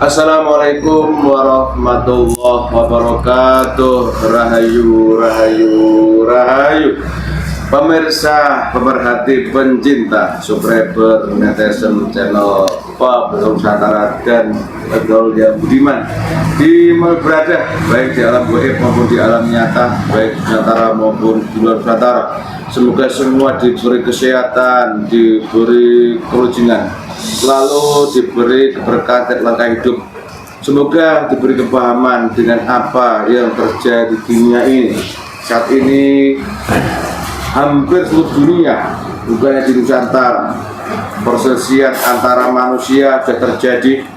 Assalamualaikum warahmatullahi wabarakatuh. Rahayu, rahayu, rahayu. Pemirsa, pemerhati, pencinta, subscriber, netizen channel Pak Nusantara dan Gaul yang budiman di mana berada, baik di alam gaib maupun di alam nyata, baik Nusantara maupun di luar Nusantara. Semoga semua diberi kesehatan, diberi kerujukan, lalu diberi keberkahan langkah hidup. Semoga diberi kepahaman dengan apa yang terjadi di dunia ini. Saat ini hampir seluruh dunia, bukannya di Nusantara, perselisihan antara manusia sudah terjadi.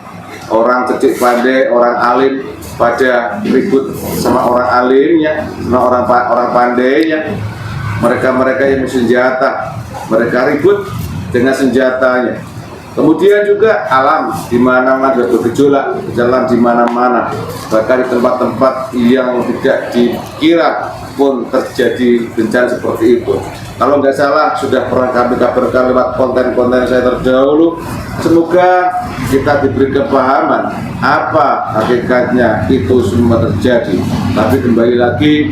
Orang cerdik pandai, orang alim pada ribut sama orang alimnya, sama orang pandainya. Mereka yang bersenjata, mereka ribut dengan senjatanya. Kemudian juga alam di mana-mana bergejolak, jalan di mana-mana, bahkan di tempat-tempat yang tidak dikira pun terjadi bencana seperti itu. Kalau nggak salah sudah pernah kami kabarkan lewat konten-konten saya terdahulu. Semoga kita diberi kepahaman apa hakikatnya itu semua terjadi. Tapi kembali lagi,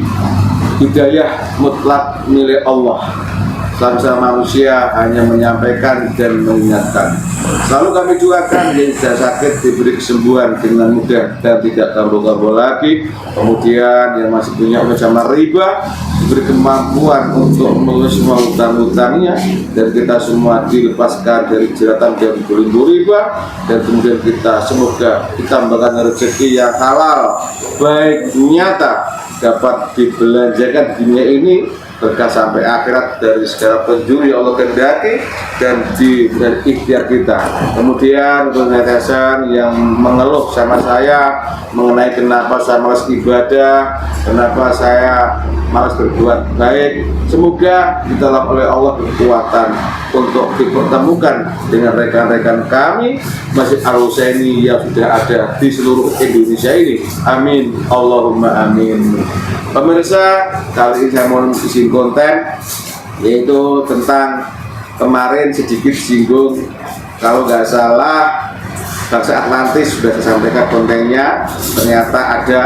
hidayah mutlak milik Allah. Bangsa manusia hanya menyampaikan dan mengingatkan. Selalu kami doakan yang sudah sakit diberi kesembuhan dengan mudah dan tidak kambuh-kambuh lagi. Kemudian yang masih punya usaha riba diberi kemampuan untuk mengurus semua hutang-hutangnya, dan kita semua dilepaskan dari jeratan dan belenggu riba, dan kemudian kita semoga ditambahkan rezeki yang halal, baik nyata dapat dibelanjakan di dunia ini berkah sampai akhirat dari segala penjuru yang Allah kehendaki dan ikhtiar kita. Kemudian untuk netizen yang mengeluh sama saya mengenai kenapa saya malas ibadah, kenapa saya malas berbuat baik, semoga ditolong oleh Allah kekuatan untuk dipertemukan dengan rekan-rekan kami Masjid Al-Husaini yang sudah ada di seluruh Indonesia ini. Amin, Allahumma amin. Pemirsa, kali ini saya mau isi konten yaitu tentang kemarin sedikit singgung, kalau nggak salah bangsa Atlantis sudah disampaikan kontennya, ternyata ada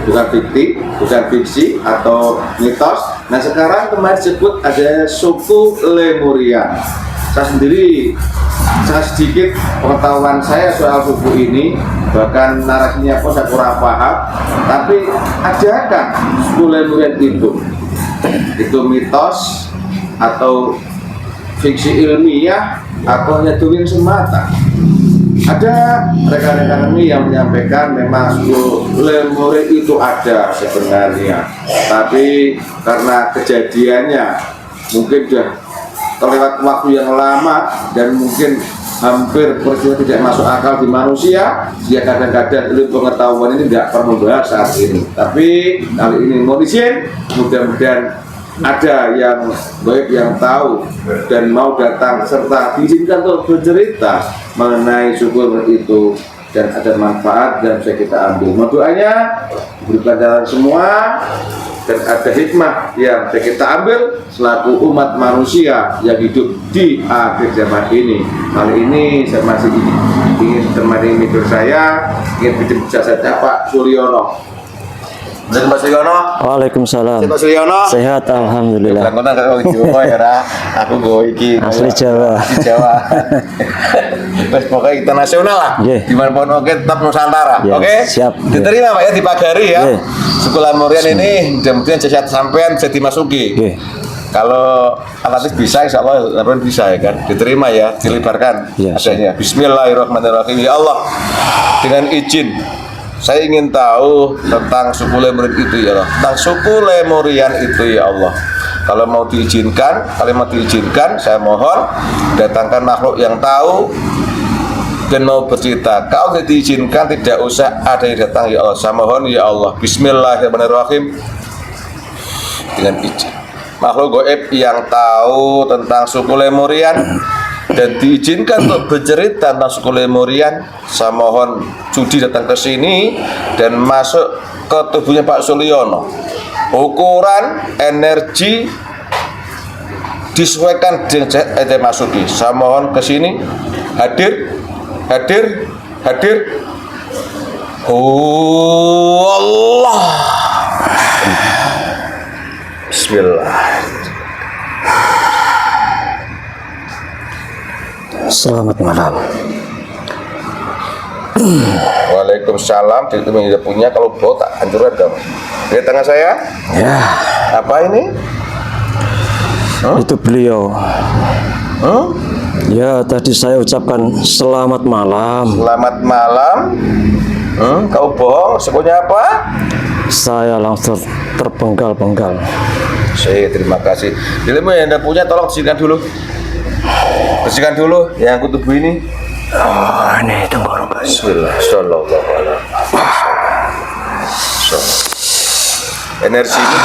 bukan fiksi atau mitos. Nah sekarang kemarin disebut ada suku Lemurian. Saya sendiri sangat sedikit pengetahuan saya soal suku ini, bahkan narasinya pun saya kurang paham. Tapi adakah suku Lemurian itu mitos atau fiksi ilmiah atau hanya dongeng semata? Ada rekan-rekan kami yang menyampaikan memang suku Lemurian itu ada sebenarnya, tapi karena kejadiannya mungkin sudah terlewat waktu yang lama dan mungkin hampir peristiwa tidak masuk akal di manusia, ya kadang-kadang ilmu pengetahuan ini tidak perlu bahas saat ini. Tapi kali ini mau izin, mudah-mudahan ada yang baik yang tahu dan mau datang serta diizinkan untuk bercerita mengenai suku itu, dan ada manfaat dan bisa kita ambil. Doanya berikan jalan semua, dan ada hikmah yang bisa kita ambil selaku umat manusia yang hidup di akhir zaman ini. Kali ini saya masih ingin temani mikir saya, ingin bicara saja Pak Suryono. Pak Suryono. Waalaikumsalam. Pak Suryono. Sehat alhamdulillah. Langkonan kalau Jawa ya ra. Aku go iki asli Jawa. Di Jawa. Wes pokoknya internasional lah. Dimanapun oke, tetap Nusantara. Oke? Siap. Diterima Pak ya, dipagari ya. Suku Lemurian ini mudah-mudahan sehat sampean bisa dimasuki. Kalau Atlantis bisa, insya Allah Lemurian bisa ya kan. Diterima ya, dilebarkan adanya. Bismillahirrahmanirrahim. Ya Allah, dengan izin saya ingin tahu tentang suku Lemurian itu ya Allah. Tentang suku Lemurian itu ya Allah. Kalau mau diizinkan, saya mohon datangkan makhluk yang tahu dan mau bercerita. Kalau tidak diizinkan, tidak usah ada yang datang ya Allah. Saya mohon ya Allah. Bismillahirrahmanirrahim. Dengan izin makhluk gaib yang tahu tentang suku Lemurian dan diizinkan untuk bercerita tentang suku Lemurian, saya mohon sudi datang ke sini dan masuk ke tubuhnya Pak Suryono. Ukuran energi disesuaikan dengan ente masuki. Saya mohon ke sini, hadir Oh Allah. Bismillah. Selamat malam. Waalaikumsalam. Tidak punya, kalau bau tak hancurkan kamu. Lihat tangan saya. Ya, Apa ini? itu beliau. Ya, tadi saya ucapkan selamat malam. Selamat malam. Kau bohong. Sebenarnya apa? Saya langsung terpenggal-penggal. Terima kasih. Dirimu yang anda punya, tolong bersihkan dulu. Bersihkan dulu yang aku tubuh ini. Oh, ini itu baru Bismillah. Sallallahu alaihi wasallam. Energi itu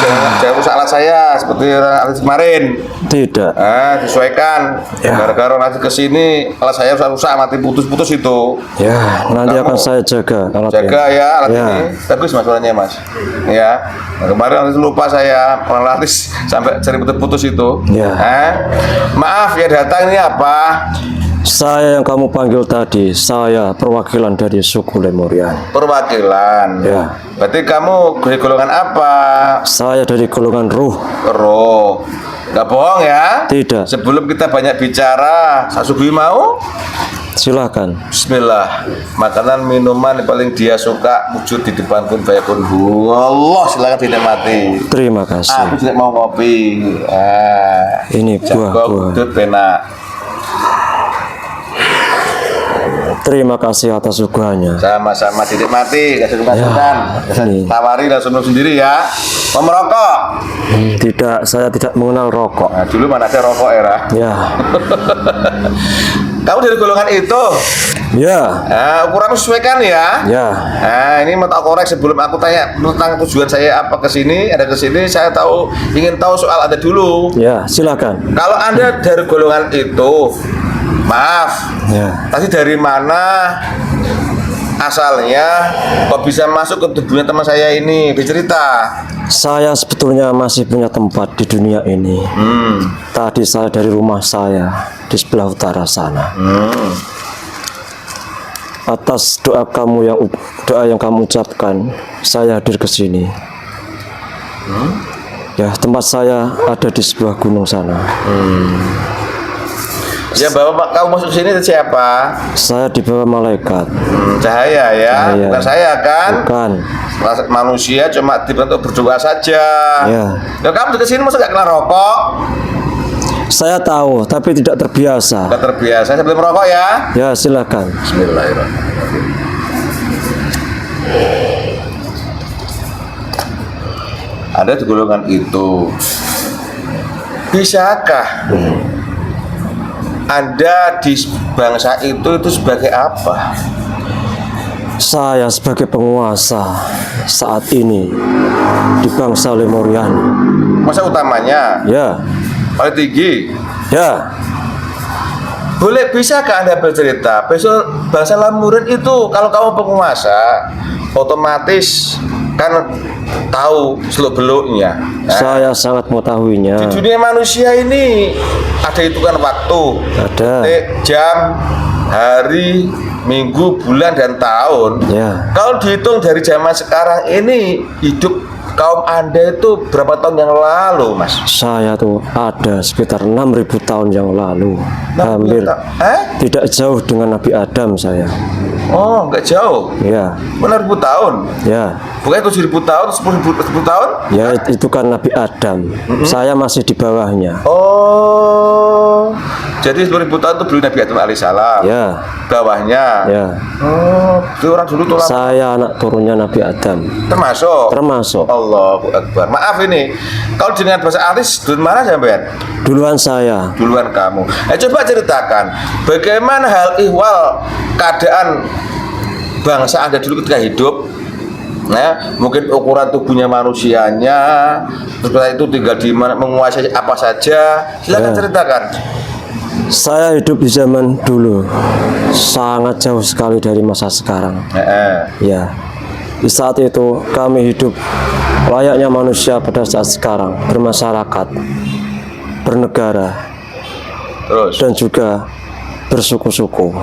jangan rusak alat saya seperti alat kemarin. Tidak. Disesuaikan. Ya. Gara-gara nanti kesini alat saya rusak, mati putus-putus itu. Ya, nanti Kamu akan saya jaga alatnya. Jaga ya alat Ya. ini. Bagus mas suaranya mas. Ya. Nah, kemarin nanti lupa saya orang latih sampai cari putus-putus itu. Ya. Maaf ya, datang ini apa? Saya yang kamu panggil tadi, saya perwakilan dari suku Lemurian. Perwakilan. Ya. Berarti kamu dari golongan apa? Saya dari golongan ruh. Roh. Nggak bohong ya? Tidak. Sebelum kita banyak bicara, Sasubi mau? Silakan. Bismillah. Makanan minuman yang paling dia suka wujud di depan kun fayakun hu. Allah, silakan dinikmati. Terima kasih. Aku tidak mau ngopi. Ini buah-buah. Udut penak. Terima kasih atas suguhannya. Sama-sama dinikmati. Kasih kesempatan. ini. Tawari langsung minum sendiri ya. Mau merokok? Tidak, saya tidak mengenal rokok. Nah, dulu mana ada rokok era. Ya, Kamu dari golongan itu? ya, Ukuranmu sesuaikan ya. ya. Ini mau tak korek sebelum aku tanya tentang tujuan saya apa ke sini. Ada ke sini, saya ingin tahu soal Anda dulu. Ya, silakan. Kalau Anda dari golongan itu, maaf, Ya, tadi dari mana asalnya kok bisa masuk ke tubuhnya teman saya ini? Bercerita. saya sebetulnya masih punya tempat di dunia ini. Tadi saya dari rumah saya di sebelah utara sana. Atas doa yang kamu ucapkan, saya hadir ke sini. Ya, tempat saya ada di sebuah gunung sana. Ya bawa kamu masuk sini itu siapa? Saya dibawa malaikat. Cahaya ya, Cahaya. bukan saya kan? Bukan. Manusia cuma dibentuk berdoa saja. Ya. Ya kamu ke sini masa nggak kena rokok? Saya tahu, tapi tidak terbiasa. Nggak terbiasa. Saya belum merokok ya. Ya, silakan. Bismillahirrahmanirrahim. Ada di golongan itu. Bisakah Anda di bangsa itu sebagai apa? Saya sebagai penguasa saat ini di bangsa Lemurian. Masa utamanya Ya, paling tinggi. ya. Bisakah Anda bercerita? Besok bangsa Lemurian itu kalau kamu penguasa, otomatis kan tahu seluk-beluknya. Saya sangat mengetahuinya. Di dunia manusia ini ada hitungan waktu, Ada. jam, hari, minggu, bulan, dan tahun. Ya. Kalau dihitung dari zaman sekarang ini, hidup kaum Anda itu berapa tahun yang lalu, Mas? Saya tuh ada sekitar 6.000 tahun yang lalu. Hampir tidak jauh dengan Nabi Adam saya. Oh, nggak jauh. Ya, Benar 1000 tahun. ya. Bukan 7.000 tahun, 10.000 tahun? Ya, itu kan Nabi Adam. Saya masih di bawahnya. Oh, jadi 10.000 tahun itu belum Nabi Adam alaihissalam. Ya, Bawahnya. ya. Oh, itu orang dulu tuh Saya anak turunnya Nabi Adam. termasuk. Termasuk. Allahu Akbar. Maaf ini, kalau dengan bahasa artis, duluan mana sampean? Duluan saya. Duluan kamu. Coba ceritakan, bagaimana hal ihwal keadaan bangsa Anda dulu ketika hidup? Nah, mungkin ukuran tubuhnya manusianya, setelah itu tinggal di mana, menguasai apa saja. Silakan Ya. ceritakan. Saya hidup di zaman dulu sangat jauh sekali dari masa sekarang. Ya, di saat itu kami hidup layaknya manusia pada saat sekarang, bermasyarakat, bernegara, Terus. dan juga bersuku-suku.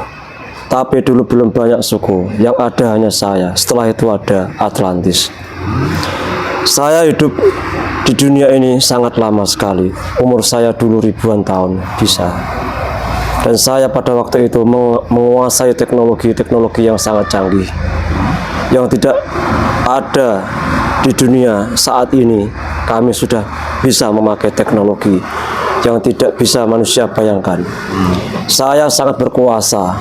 Tapi dulu belum banyak suku, yang ada hanya saya. Setelah itu ada Atlantis. Saya hidup di dunia ini sangat lama sekali. Umur saya dulu ribuan tahun bisa. Dan saya pada waktu itu menguasai teknologi yang sangat canggih, yang tidak ada di dunia saat ini. Kami sudah bisa memakai teknologi yang tidak bisa manusia bayangkan. Saya sangat berkuasa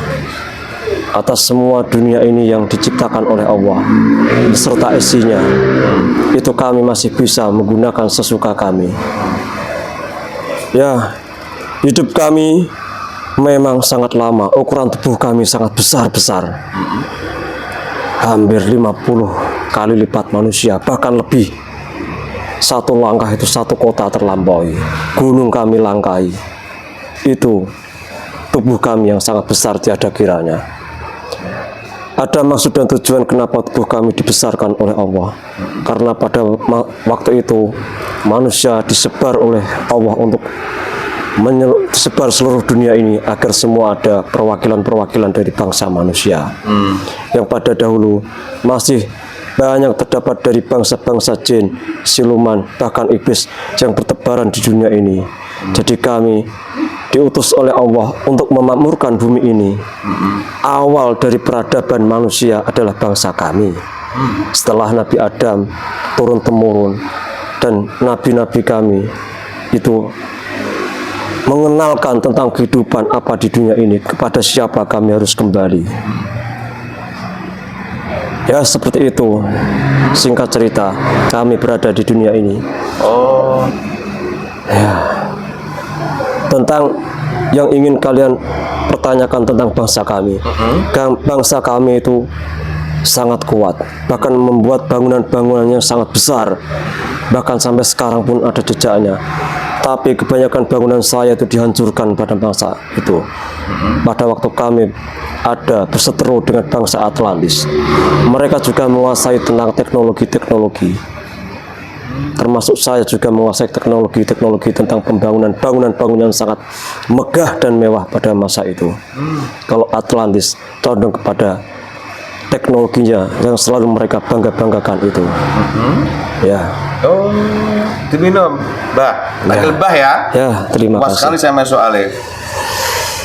atas semua dunia ini yang diciptakan oleh Allah beserta isinya. Itu kami masih bisa menggunakan sesuka kami. Ya, hidup kami memang sangat lama. Ukuran tubuh kami sangat besar-besar, hampir 50 kali lipat manusia, bahkan lebih. Satu langkah itu satu kota terlampaui. Gunung kami langkai. Itu tubuh kami yang sangat besar tiada kiranya. Ada maksud dan tujuan kenapa tubuh kami dibesarkan oleh Allah. Karena pada waktu itu manusia disebar oleh Allah untuk disebar seluruh dunia ini agar semua ada perwakilan-perwakilan dari bangsa manusia. Yang pada dahulu masih banyak terdapat dari bangsa-bangsa jin, siluman, bahkan iblis yang bertebaran di dunia ini. Jadi kami diutus oleh Allah untuk memakmurkan bumi ini. Awal dari peradaban manusia adalah bangsa kami. Setelah Nabi Adam turun-temurun dan nabi-nabi kami itu mengenalkan tentang kehidupan apa di dunia ini, kepada siapa kami harus kembali. Ya seperti itu. Singkat cerita, kami berada di dunia ini. Ya. Tentang yang ingin kalian pertanyakan tentang bangsa kami. Bangsa kami itu sangat kuat, bahkan membuat bangunan-bangunan yang sangat besar, bahkan sampai sekarang pun ada jejaknya. Tapi kebanyakan bangunan saya itu dihancurkan pada bangsa itu. Pada waktu kami ada berseteru dengan bangsa Atlantis, mereka juga menguasai tentang teknologi-teknologi. Termasuk saya juga menguasai teknologi tentang bangunan-bangunan sangat megah dan mewah pada masa itu. Kalau Atlantis condong kepada teknologinya yang selalu mereka bangga-banggakan itu. Ya. Oh, diminum, Mbah. Pakai lebah ya? Ya, terima Pas kasih. sekali saya masuk soalnya.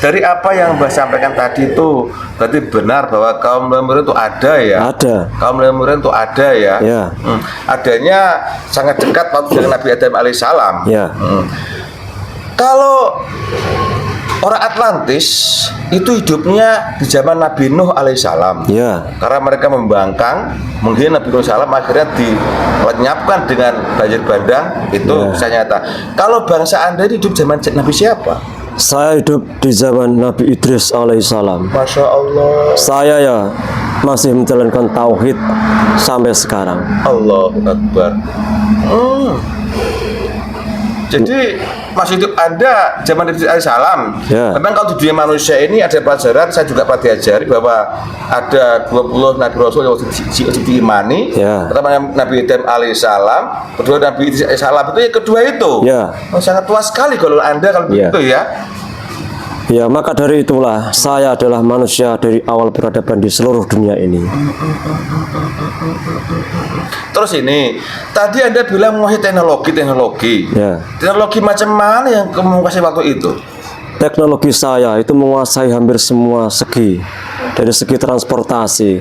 Dari apa yang Mbah sampaikan tadi itu, berarti benar bahwa kaum lemuria itu ada ya? Ada. Kaum lemuria itu ada ya? Ya. Adanya sangat dekat waktu dengan Nabi Adam alaihissalam. Ya. Kalau orang Atlantis itu hidupnya di zaman Nabi Nuh alaihissalam. Ya. Karena mereka membangkang, mungkin Nabi Nuh alaihissalam akhirnya dilenyapkan dengan banjir bandang. Itu bisa nyata. Kalau bangsa Anda ini hidup zaman Nabi siapa? Saya hidup di zaman Nabi Idris alaihissalam. Masya Allah. Saya ya masih menjalankan tauhid sampai sekarang. Allahu Akbar. Jadi masih hidup Anda zaman Nabi alaihissalam. Ya. Memang kalau di dunia manusia ini ada pelajaran, saya juga pernah diajari bahwa ada 20 Nabi Rasul yang diimani. Ya. Pertama Nabi Adam alaihissalam, kedua Nabi Idris alaihissalam, itu yang kedua itu. Ya. Sangat tua sekali kalau Anda kalau Ya. begitu ya. Ya, maka dari itulah saya adalah manusia dari awal peradaban di seluruh dunia ini. Terus ini, tadi Anda bilang menguasai teknologi. Ya. Teknologi macam mana yang kamu menguasai waktu itu? Teknologi saya itu menguasai hampir semua segi. Dari segi transportasi,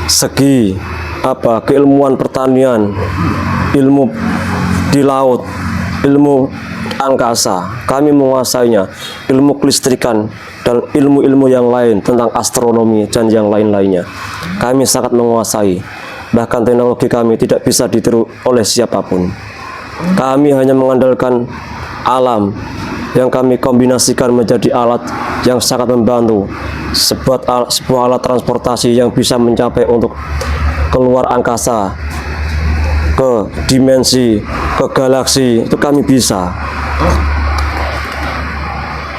segi keilmuan pertanian, ilmu di laut, ilmu angkasa, kami menguasainya, ilmu kelistrikan dan ilmu-ilmu yang lain tentang astronomi dan yang lain-lainnya. Kami sangat menguasai. Bahkan teknologi kami tidak bisa ditiru oleh siapapun. Kami hanya mengandalkan alam yang kami kombinasikan menjadi alat yang sangat membantu, sebuah alat transportasi yang bisa mencapai untuk keluar angkasa, ke dimensi, ke galaksi, itu kami bisa.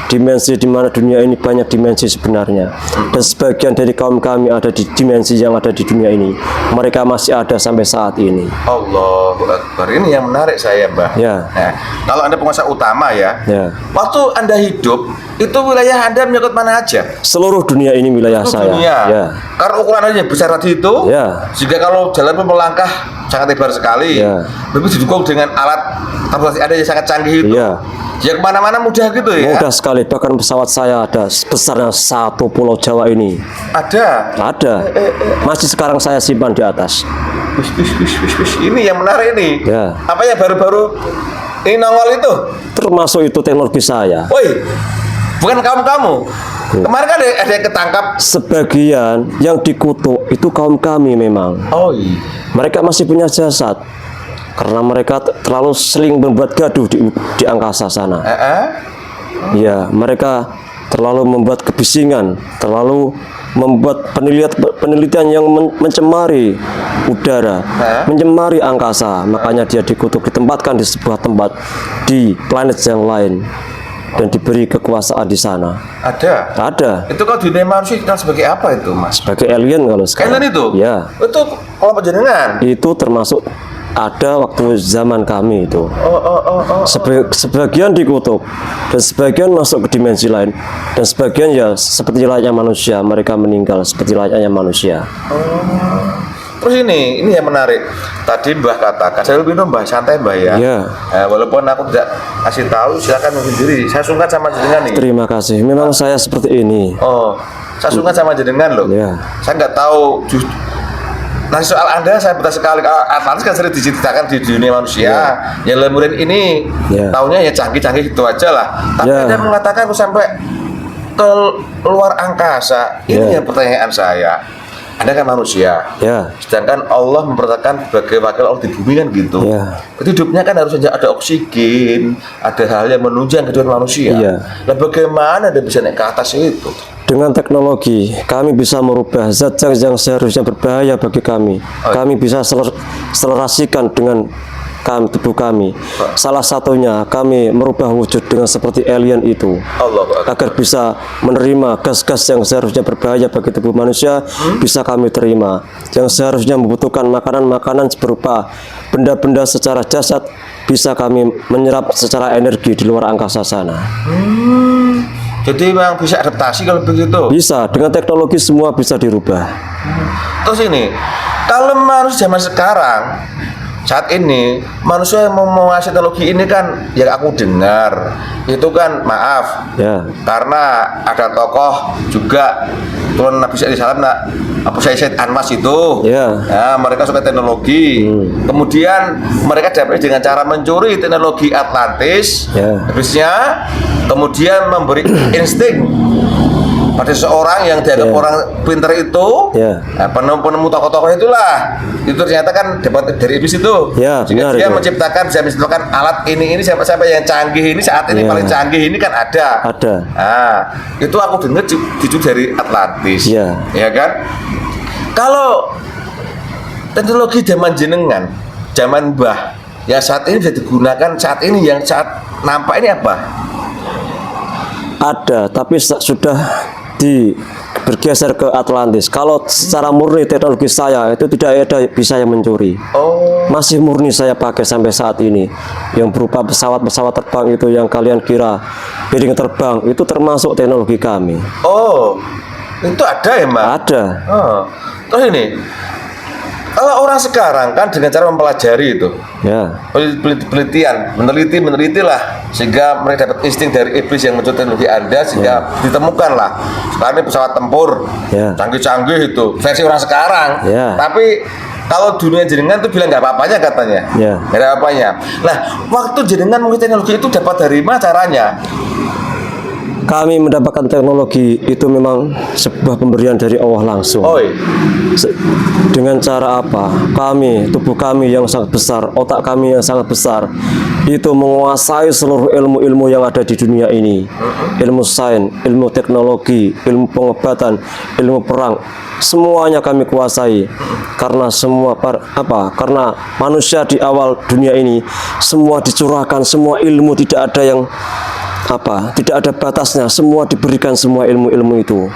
Dimensi di mana dunia ini banyak dimensi sebenarnya, dan sebagian dari kaum kami ada di dimensi yang ada di dunia ini. Mereka masih ada sampai saat ini. Allahu Akbar. Ini yang menarik saya, Mbah. Ya. Nah, kalau Anda penguasa utama ya, Ya. waktu Anda hidup Itu wilayah Anda menyangkut mana aja? Seluruh dunia ini wilayah saya. Dunia. Ya. Karena ukurannya besar tadi itu. Ya. Jika kalau jalan pun melangkah sangat lebar sekali. Ya. Tapi didukung dengan alat transportasi ada yang sangat canggih itu. Ya. Ya kemana-mana mudah gitu ya. Mudah sekali. Bahkan pesawat saya ada besarnya satu pulau Jawa ini. Ada. Ada. Masih sekarang saya simpan di atas. Ini yang menarik ini. Ya. Apa yang baru-baru ini nongol itu? Termasuk itu teknologi saya. Woi, bukan kamu. Kemarin kan ada yang ketangkap. Sebagian yang dikutuk itu kaum kami memang. Oh iya. Mereka masih punya jasad karena mereka terlalu sering membuat gaduh di angkasa sana. Ya, mereka terlalu membuat kebisingan, terlalu membuat penelitian yang mencemari udara, mencemari angkasa. Makanya dia dikutuk, ditempatkan di sebuah tempat di planet yang lain dan diberi kekuasaan di sana. Ada. Ada. Itu kalau dunia manusia dikenal sebagai apa itu, Mas? Sebagai alien kalau sekarang. Alien itu? Ya. Itu kalau penjenengan? Itu termasuk ada waktu zaman kami itu. Sebagian dikutuk dan sebagian masuk ke dimensi lain dan sebagian ya seperti layaknya manusia, mereka meninggal seperti layaknya manusia. Terus ini yang menarik. Tadi Mbah katakan, saya lebih Mbah santai Mbah ya. Ya. Walaupun aku tidak kasih tahu, silakan mungkin diri. Saya sungkan sama jenengan nih. Terima kasih. Memang saya seperti ini. Oh, saya sungkan sama jenengan loh. Ya. Saya nggak tahu. Nah soal Anda saya betul sekali. Atlantis kan sering diceritakan di dunia manusia. Yang lemurin ini taunya ya canggih-canggih itu aja lah. Tapi Anda mengatakan aku sampai ke luar angkasa. Ini yang pertanyaan saya. Anda kan manusia, sedangkan Allah mempercayakan sebagai wakil Allah di bumi kan gitu. Hidupnya kan harus ada oksigen, ada hal yang menunjang kehidupan manusia. Nah bagaimana Anda bisa naik ke atas itu? Dengan teknologi, kami bisa merubah zat yang seharusnya berbahaya bagi kami. Kami bisa selerasikan dengan tubuh kami. Salah satunya kami merubah wujud dengan seperti alien itu, agar bisa menerima gas-gas yang seharusnya berbahaya bagi tubuh manusia, bisa kami terima. Yang seharusnya membutuhkan makanan-makanan berupa benda-benda secara jasad, bisa kami menyerap secara energi di luar angkasa sana. Jadi memang bisa adaptasi kalau begitu? Bisa, dengan teknologi semua bisa dirubah. Terus ini, kalau manusia zaman sekarang saat ini manusia yang mau ngasih teknologi ini kan yang aku dengar itu kan maaf karena ada tokoh juga turun Nabi SAW Abu Sayyid Anwas itu mereka suka teknologi kemudian mereka dapat dengan cara mencuri teknologi Atlantis habisnya kemudian memberi insting pada seseorang yang dianggap orang pinter itu penemu tokoh-tokoh itulah itu ternyata kan dapat dari iblis itu benar, dia menciptakan bisa menciptakan alat ini siapa yang canggih ini saat ini paling canggih ini kan ada itu aku dengar jujur dari Atlantis ya kan. Kalau teknologi zaman jenengan zaman Mbah yang saat ini bisa digunakan saat ini yang saat nampak ini apa? Ada, tapi sudah bergeser ke Atlantis. Kalau secara murni teknologi saya itu tidak ada bisa yang mencuri. Masih murni saya pakai sampai saat ini. Yang berupa pesawat-pesawat terbang itu yang kalian kira piring terbang itu termasuk teknologi kami. Itu ada ya Mbak? Ada. Terus ini kalau orang sekarang kan dengan cara mempelajari itu penelitian, menelitilah sehingga mereka dapat insting dari iblis yang mencuri teknologi Anda sehingga ditemukanlah sekarang ini pesawat tempur canggih-canggih itu versi orang sekarang tapi kalau dunia jenengan tuh bilang nggak apa-apanya katanya nggak ada apa-apanya. Nah waktu jenengan mengikuti teknologi itu dapat dari mana caranya? Kami mendapatkan teknologi itu memang sebuah pemberian dari Allah langsung. Dengan cara apa? Tubuh kami yang sangat besar, otak kami yang sangat besar, itu menguasai seluruh ilmu-ilmu yang ada di dunia ini. Ilmu sains, ilmu teknologi, ilmu pengobatan, ilmu perang, semuanya kami kuasai. Karena karena manusia di awal dunia ini semua dicurahkan, semua ilmu tidak ada yang tidak ada batasnya, semua diberikan semua ilmu-ilmu itu.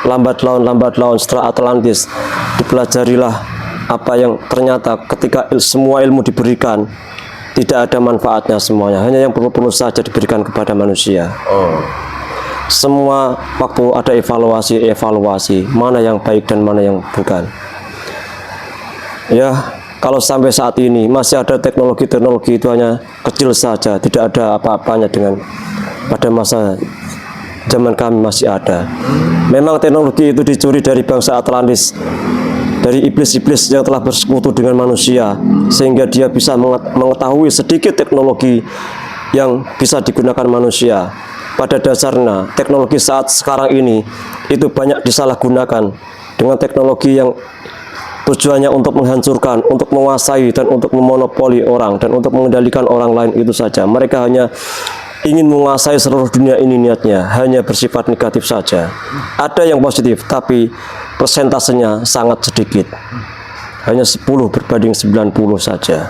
Lambat laun setelah Atlantis dipelajarilah apa yang ternyata ketika semua ilmu diberikan tidak ada manfaatnya semuanya, hanya yang perlu saja diberikan kepada manusia. semua waktu ada evaluasi mana yang baik dan mana yang bukan. Ya, kalau sampai saat ini masih ada teknologi itu hanya kecil saja, tidak ada apa-apanya dengan pada masa zaman kami masih ada. Memang teknologi itu dicuri dari bangsa Atlantis, dari iblis-iblis yang telah bersekutu dengan manusia, sehingga dia bisa mengetahui sedikit teknologi yang bisa digunakan manusia. Pada dasarnya teknologi saat sekarang ini itu banyak disalahgunakan dengan teknologi yang tujuannya untuk menghancurkan, untuk menguasai, dan untuk memonopoli orang, dan untuk mengendalikan orang lain. Itu saja. Mereka hanya ingin menguasai seluruh dunia ini, niatnya hanya bersifat negatif saja. Ada yang positif, tapi persentasenya sangat sedikit, hanya 10 berbanding 90 saja.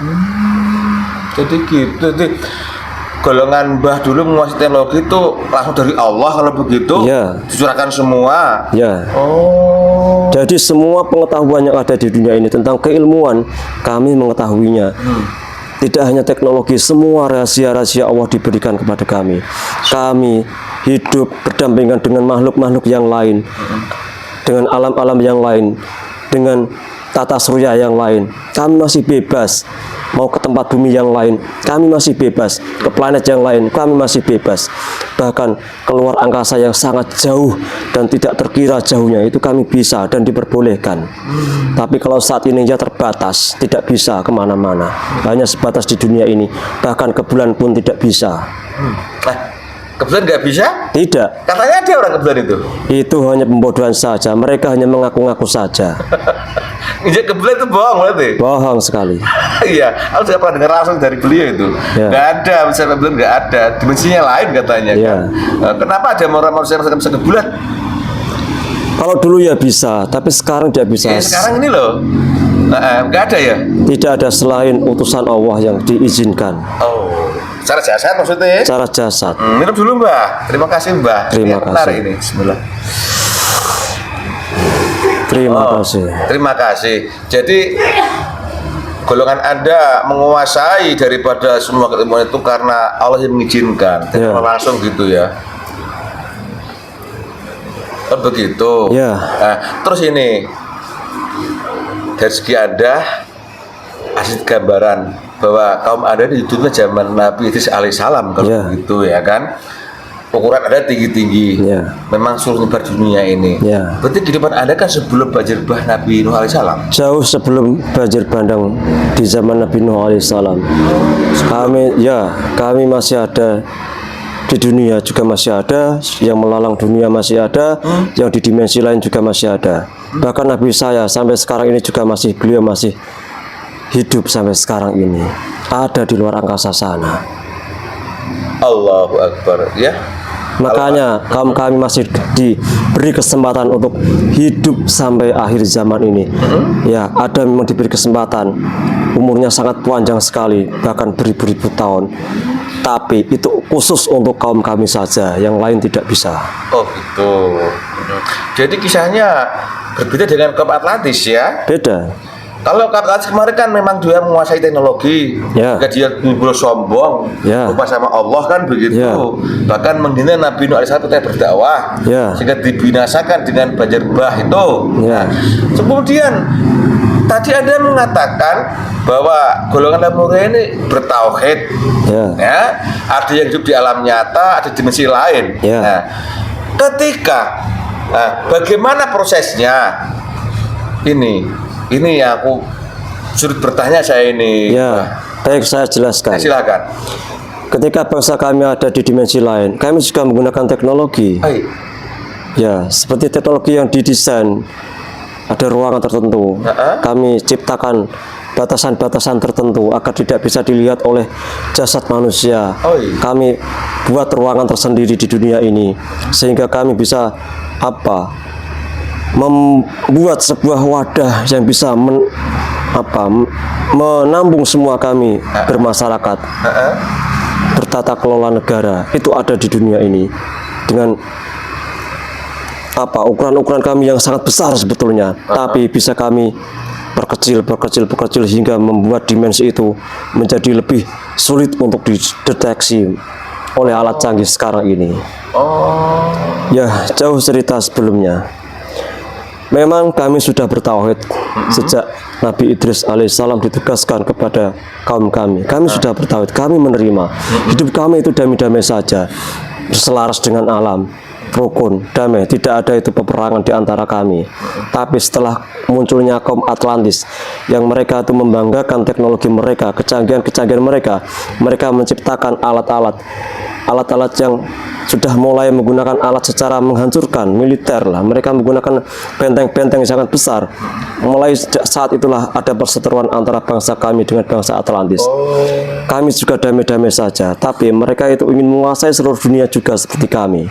Jadi gitu sih. Golongan Mbah dulu menguasai teknologi itu langsung dari Allah kalau begitu. Ya. Dicurahkan semua. Ya. Oh. Jadi semua pengetahuan yang ada di dunia ini tentang keilmuan kami mengetahuinya. Tidak hanya teknologi, semua rahasia-rahasia Allah diberikan kepada kami. Kami hidup berdampingan dengan makhluk-makhluk yang lain, dengan alam-alam yang lain, dengan tata surya yang lain. Kami masih bebas. Mau ke tempat bumi yang lain, kami masih bebas. Ke planet yang lain, kami masih bebas. Bahkan keluar angkasa yang sangat jauh dan tidak terkira jauhnya, itu kami bisa dan diperbolehkan. Tapi kalau saat ini ya terbatas, tidak bisa kemana-mana. Hanya sebatas di dunia ini. Bahkan ke bulan pun tidak bisa. Ke bulan nggak bisa? Tidak. Katanya ada orang ke bulan itu. Itu hanya pembodohan saja. Mereka hanya mengaku-ngaku saja. Injak ke bulan itu bohong berarti? Bohong sekali. Iya, aku juga pernah dengar langsung dari beliau itu. Ya. Nggak ada, misalnya bulan nggak ada. Dimensinya lain katanya. Ya. Kan? Kenapa ada manusia yang bisa ke bulan? Kalau dulu ya bisa, tapi sekarang tidak bisa. Ya, sekarang ini loh, nggak ada ya? Tidak ada selain utusan Allah yang diizinkan. Oh, secara jasad maksudnya? Cara jasad. Minum dulu Mbah. Terima kasih Mbah. Terima Ini menarik kasih. ini. Bismillah. Terima kasih. Terima kasih. Jadi golongan Anda menguasai daripada semua keilmuan itu karena Allah yang mengizinkan. Ya. Langsung gitu ya. Oh begitu. Ya. Nah, terus ini dari segi Anda kasih gambaran bahwa kaum Anda ini hidupnya zaman Nabi Idris alaihissalam kalau Ya. begitu ya kan. Ukuran Anda tinggi-tinggi. Ya. Memang suruh nyebar dunia ini. Ya. Berarti kehidupan Anda kan sebelum banjir bah Nabi Nuh alaihissalam. Jauh sebelum banjir bandang di zaman Nabi Nuh alaihissalam. Kami masih ada di dunia, juga masih ada yang melalang dunia, masih ada yang di dimensi lain juga masih ada. Bahkan Nabi saya sampai sekarang ini juga beliau masih hidup sampai sekarang ini, ada di luar angkasa sana. Allahu Akbar ya. Makanya kaum kami masih diberi kesempatan untuk hidup sampai akhir zaman ini. Ya, ada memang diberi kesempatan. Umurnya sangat panjang sekali, bahkan beribu-ribu tahun. Tapi itu khusus untuk kaum kami saja, yang lain tidak bisa. Oh gitu. Jadi kisahnya berbeda dengan kaum Atlantis ya. Beda. Kalau kaum Atlantis kemarin kan memang dia menguasai teknologi, Ya. jika dia timbul sombong, Ya. lupa sama Allah kan begitu. Ya. Bahkan menghina Nabi Nuh alaihissalam ketika berdakwah, Ya. sehingga dibinasakan dengan banjir bah itu. Ya. Kemudian tadi Anda mengatakan bahwa golongan Lamuriyah ini bertauhid, Ya. ada yang hidup di alam nyata, ada dimensi lain. Ya. Nah, bagaimana prosesnya? Ini yang aku sulit bertanya saya ini. Ya, baik, saya jelaskan. Silakan. Ketika bangsa kami ada di dimensi lain, kami juga menggunakan teknologi. Hai. Ya, seperti teknologi yang didesain, ada ruangan tertentu. Kami ciptakan batasan-batasan tertentu agar tidak bisa dilihat oleh jasad manusia. Kami buat ruangan tersendiri di dunia ini sehingga kami bisa membuat sebuah wadah yang bisa menampung semua kami bermasyarakat, bertata kelola negara. Itu ada di dunia ini dengan ukuran-ukuran kami yang sangat besar sebetulnya, tapi bisa kami perkecil hingga membuat dimensi itu menjadi lebih sulit untuk dideteksi. oleh alat canggih sekarang ini. Oh. Ya, jauh cerita sebelumnya. Memang kami sudah bertauhid sejak Nabi Idris alaihissalam ditugaskan kepada kaum kami. Kami sudah bertauhid, kami menerima. Hidup kami itu damai-damai saja, selaras dengan alam, rukun, damai. Tidak ada itu peperangan di antara kami. Tapi setelah munculnya kaum Atlantis, yang mereka itu membanggakan teknologi mereka, kecanggihan-kecanggihan mereka, mereka menciptakan alat-alat yang sudah mulai menggunakan alat secara menghancurkan, militer lah. Mereka menggunakan benteng-benteng yang sangat besar. Mulai sejak saat itulah ada perseteruan antara bangsa kami dengan bangsa Atlantis. Kami juga damai-damai saja, tapi mereka itu ingin menguasai seluruh dunia juga seperti kami.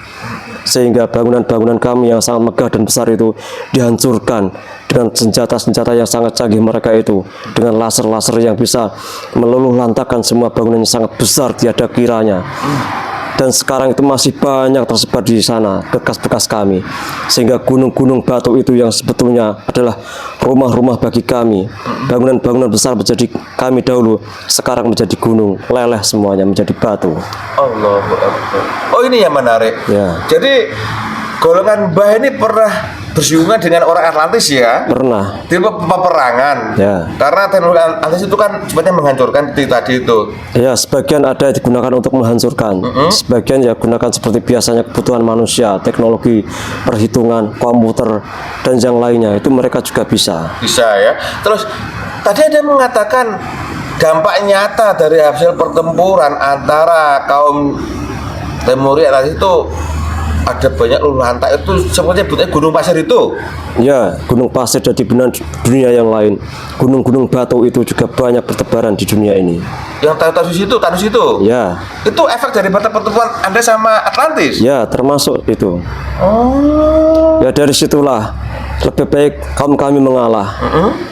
Sehingga bangunan-bangunan kami yang sangat megah dan besar itu dihancurkan dengan senjata-senjata yang sangat canggih mereka itu, dengan laser-laser yang bisa meluluh lantakan semua bangunan yang sangat besar tiada kiranya. Dan sekarang itu masih banyak tersebar di sana bekas-bekas kami, sehingga gunung-gunung batu itu yang sebetulnya adalah rumah-rumah bagi kami, bangunan-bangunan besar menjadi kami dahulu, sekarang menjadi gunung, leleh semuanya menjadi batu. Allahu Akbar. Oh, ini yang menarik. Ya. Jadi golongan Mbah ini pernah bersinggungan dengan orang Atlantis ya? Pernah. Di peperangan. Ya. Karena teknologi Atlantis itu kan sebenarnya menghancurkan tadi itu. Ya, sebagian ada digunakan untuk menghancurkan, sebagian ya gunakan seperti biasanya kebutuhan manusia, teknologi perhitungan, komputer, dan yang lainnya, itu mereka juga bisa. Bisa ya. Terus tadi ada yang mengatakan dampak nyata dari hasil pertempuran antara kaum Lemuria Atlantis itu ada banyak luluh lantak itu seperti gunung pasir itu. Ya, gunung pasir dan di dunia yang lain, gunung-gunung batu itu juga banyak bertebaran di dunia ini. Yang Thanos itu. Ya. Itu efek dari pertemuan Anda sama Atlantis. Ya, termasuk itu. Oh. Ya, dari situlah lebih baik kaum kami mengalah.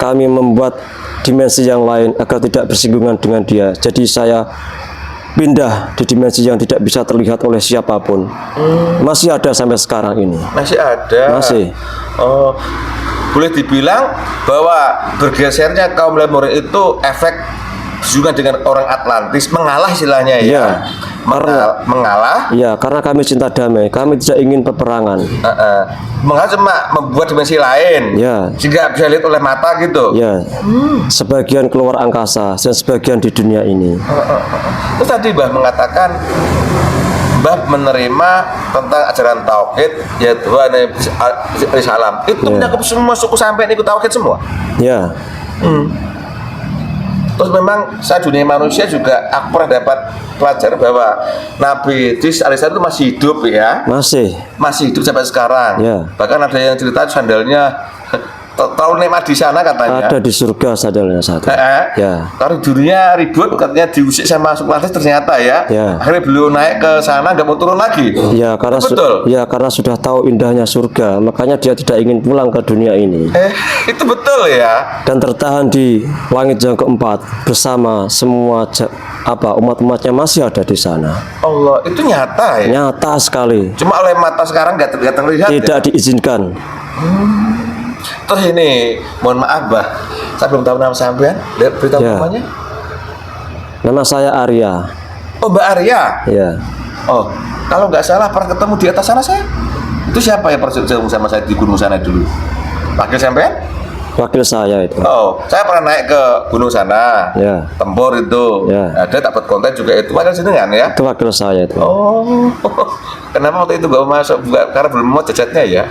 Kami membuat dimensi yang lain agar tidak bersinggungan dengan dia. Jadi saya pindah di dimensi yang tidak bisa terlihat oleh siapapun. Masih ada sampai sekarang ini. Masih ada. Masih. Oh, boleh dibilang bahwa bergesernya kaum Lemuria itu efek juga dengan orang Atlantis, mengalah istilahnya ya. Ya. Mengalah. Ya, karena kami cinta damai, kami tidak ingin peperangan. Mengalah cuma membuat dimensi lain. Ya. Sehingga bisa lihat oleh mata gitu. Ya, sebagian keluar angkasa dan sebagian di dunia ini. Terus tadi Mbah mengatakan Mbah menerima tentang ajaran tauhid, ya Tuhan salam. Itu mencakup semua suku sampean ikut tauhid semua. Ya. Terus memang saat dunia manusia juga aku pernah dapat pelajaran bahwa Nabi Idris alaihissalam itu masih hidup ya. Masih hidup sampai sekarang. Ya. Bahkan ada yang cerita sandalnya terlalu nikmat di sana katanya. Ada di surga sandalnya satu. Ya. Karena dunia ribut katanya diusik sama suku Atlantis ternyata ya. Ya. Akhirnya beliau naik ke sana nggak mau turun lagi. Ya, karena betul. Ya, karena sudah tahu indahnya surga, makanya dia tidak ingin pulang ke dunia ini. Itu betul ya. Dan tertahan di langit yang keempat bersama semua umat-umatnya masih ada di sana. Allah, itu nyata ya. Nyata sekali. Cuma oleh mata sekarang nggak terlihat. Tidak diizinkan. Terus ini, mohon maaf Bah, saya belum tahu nama sampean. Lihat berita namanya. Nama saya Arya. Oh, Mbak Arya. Ya. Oh, kalau nggak salah pernah ketemu di atas sana saya. Itu siapa yang pernah ketemu sama saya di gunung sana dulu? Wakil sampean? Wakil saya itu. Oh, saya pernah naik ke gunung sana. Ya. Tempur itu. Ya. Ada dapat konten juga itu wakil jenengan ya? Itu wakil saya itu. Oh, kenapa waktu itu nggak masuk? Karena belum mau jajatnya ya?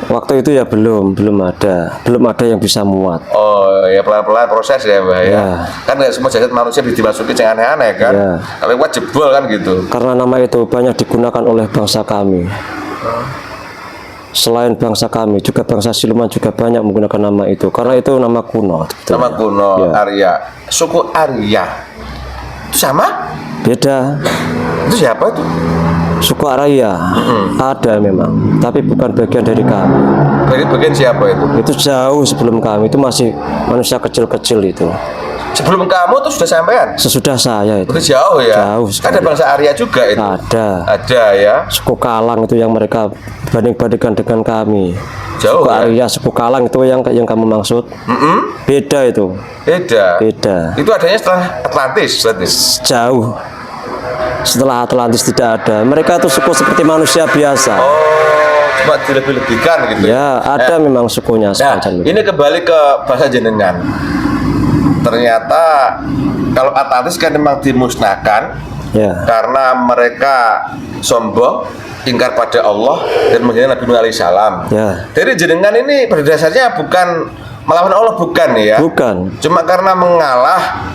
Waktu itu ya belum ada yang bisa muat. Oh ya, pelan-pelan proses ya Mbak ya. Ya. Kan nggak semua jasad manusia bisa dimasuki yang aneh-aneh kan. Ya. Kalau buat jebol kan gitu. Karena nama itu banyak digunakan oleh bangsa kami. Selain bangsa kami, juga bangsa siluman juga banyak menggunakan nama itu. Karena itu nama kuno. Nama kuno. Ya. Arya. Suku Arya. Itu sama? Beda. Itu siapa itu? Suku Arya ada memang, tapi bukan bagian dari kami. Bagian siapa itu? Itu jauh sebelum kami, itu masih manusia kecil-kecil itu. Sebelum kamu tuh sudah sampean? Sesudah saya itu. Itu jauh ya? Jauh sekali. Ada bangsa Arya juga itu? Ada ya? Suku Kalang itu yang mereka banding-bandingkan dengan kami. Jauh suku ya? Arya, suku Kalang itu yang kamu maksud. Beda itu. Beda? Beda. Itu adanya setelah Atlantis berarti? Jauh. setelah Atlantis tidak ada. Mereka itu suku seperti manusia biasa. Cuma dilebih-lebihkan gitu. Ya, ada memang sukunya Nah, semacam itu. ini kembali ke bahasa jenengan. Ternyata kalau Atlantis kan memang dimusnahkan Ya, karena mereka sombong, ingkar pada Allah dan menghina Nabi Nuh alaihissalam. ya, Jadi jenengan ini pada dasarnya bukan melawan Allah, bukan ya? bukan. Cuma karena mengalah